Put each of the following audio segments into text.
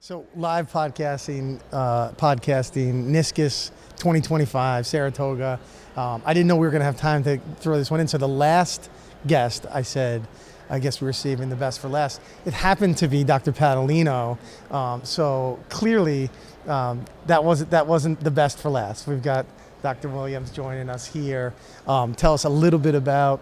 So live podcasting, NYSCOSS 2025, Saratoga. I didn't know we were going to have time to throw this one in. So the last guest, I said, I guess we were saving the best for last. It happened to be Dr. Patalino. So clearly that wasn't the best for last. We've got Dr. Williams joining us here. Tell us a little bit about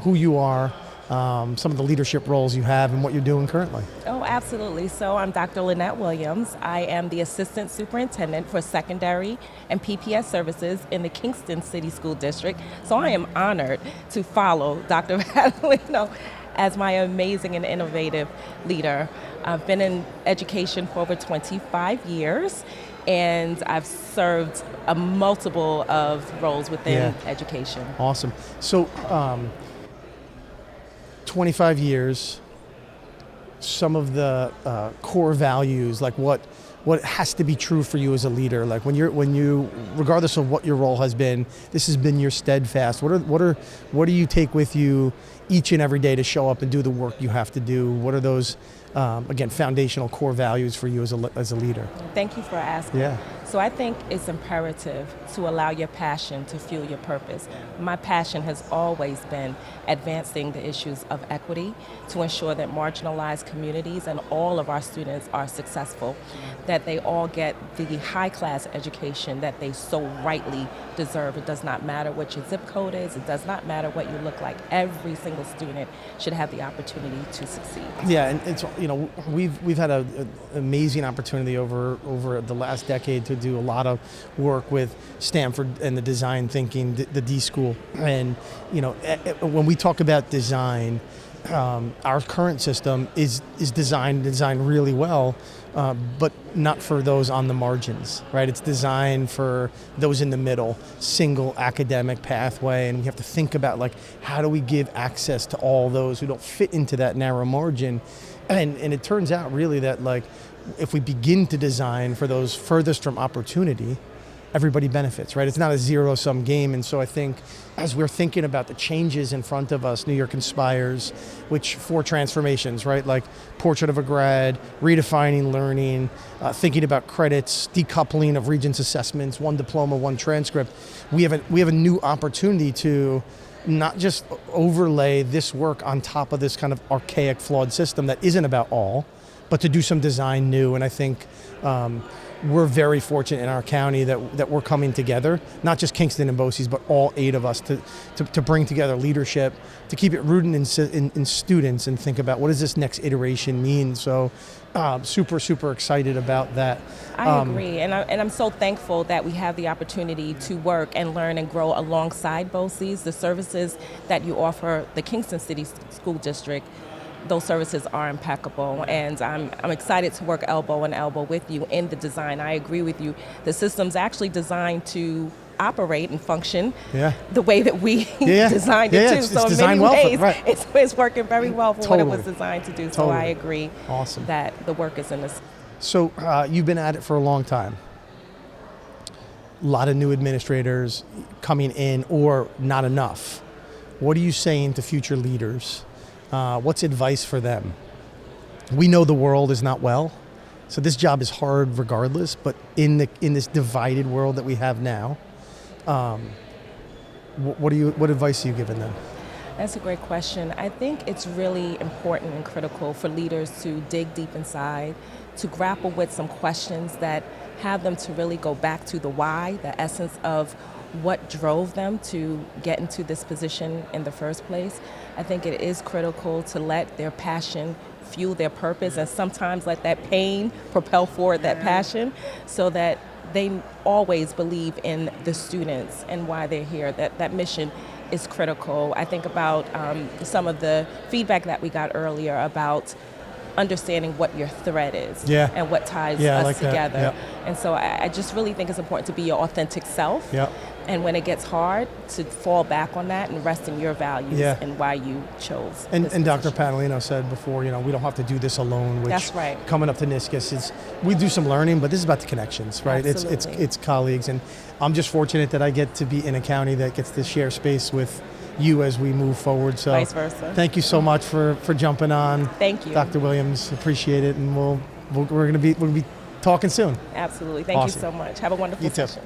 who you are, some of the leadership roles you have, and what you're doing currently. Oh, absolutely. So I'm Dr. Lynette Williams. I am the Assistant Superintendent for Secondary and PPS Services in the Kingston City School District. So I am honored to follow Dr. Patalino as my amazing and innovative leader. I've been in education for over 25 years, and I've served a multiple of roles within education. Awesome. So 25 years, some of the core values, like what has to be true for you as a leader, like when you regardless of what your role has been, this has been your steadfast. What do you take with you each and every day to show up and do the work you have to do? What are those again, foundational core values for you as a leader? Thank you for asking. Yeah. So I think it's imperative to allow your passion to fuel your purpose. My passion has always been advancing the issues of equity to ensure that marginalized communities and all of our students are successful, that they all get the high-class education that they so rightly deserve. It does not matter what your zip code is. It does not matter what you look like. Every single student should have the opportunity to succeed. Yeah, and it's, we've had an amazing opportunity over the last decade to do a lot of work with Stanford and the design thinking, the D School. And when we talk about design, our current system is designed really well, but not for those on the margins, right? It's designed for those in the middle, single academic pathway, and we have to think about, like, how do we give access to all those who don't fit into that narrow margin? And it turns out really that, like, if we begin to design for those furthest from opportunity, everybody benefits, right? It's not a zero-sum game. And so I think as we're thinking about the changes in front of us, New York Inspires, which 4 transformations, right? Like portrait of a grad, redefining learning, thinking about credits, decoupling of Regents assessments, 1 diploma, 1 transcript. We have a new opportunity to not just overlay this work on top of this kind of archaic, flawed system that isn't about all, but to do some design new. And I think we're very fortunate in our county that we're coming together, not just Kingston and BOCES, but all 8 of us to bring together leadership, to keep it rooted in students and think about what does this next iteration mean. So super excited about that. I agree, and I'm so thankful that we have the opportunity to work and learn and grow alongside BOCES. The services that you offer the Kingston City School District, those services are impeccable, and I'm excited to work elbow in elbow with you in the design. I agree with you. The system's actually designed to operate and function the way that we designed it to. So in many ways, it's working very well for what it was designed to do. So I agree that the work is in this. So you've been at it for a long time. A lot of new administrators coming in, or not enough. What are you saying to future leaders? What's advice for them? We know the world is not well, so this job is hard regardless, but in this divided world that we have now, what advice are you giving them? That's a great question. I think it's really important and critical for leaders to dig deep inside, to grapple with some questions that have them to really go back to the why, the essence of what drove them to get into this position in the first place. I think it is critical to let their passion fuel their purpose, and sometimes let that pain propel forward that passion, so that they always believe in the students and why they're here. That mission is critical. I think about some of the feedback that we got earlier about understanding what your thread is and what ties us together. And so I just really think it's important to be your authentic self. And when it gets hard, to fall back on that and rest in your values and why you chose. And Dr. Patalino said before, we don't have to do this alone. Which, that's right. Coming up to NYSCOSS, we do some learning, but this is about the connections, right? Absolutely. It's colleagues, and I'm just fortunate that I get to be in a county that gets to share space with you as we move forward. So vice versa. Thank you so much for jumping on. Thank you, Dr. Williams. Appreciate it, and we'll we're gonna be talking soon. Absolutely. Thank Awesome. you so much. Have a wonderful You too. session.